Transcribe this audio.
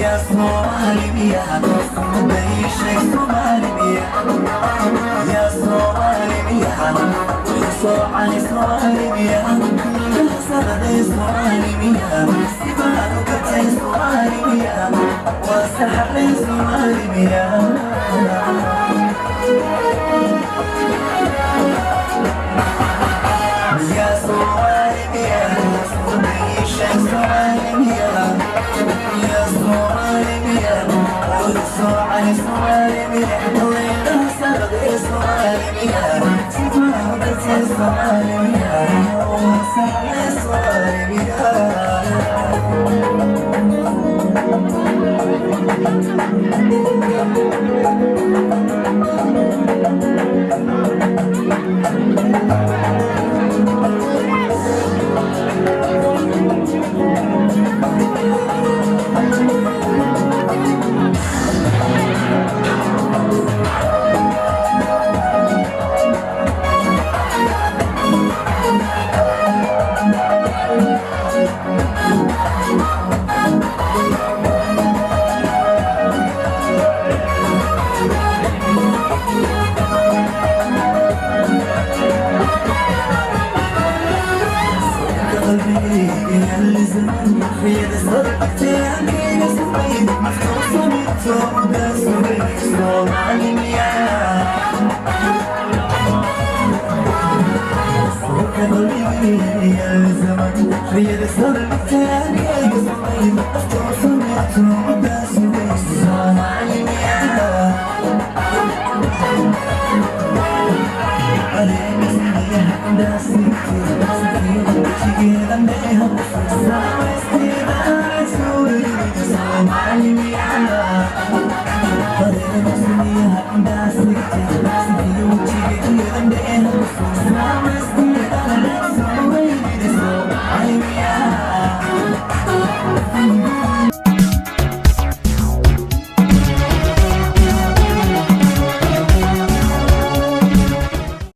يا Somali Miya Somali Miya يا Somali Miya Somali Miya Somali Miya سبحانك Somali Miya وسحر Somali Miya يا Somali Miya Somali Miya يا Somali Miya Somali Miya وين صار Somali Miya سبحانك Somali Miya وسحر Somali Miya Somali Miya Somali Miya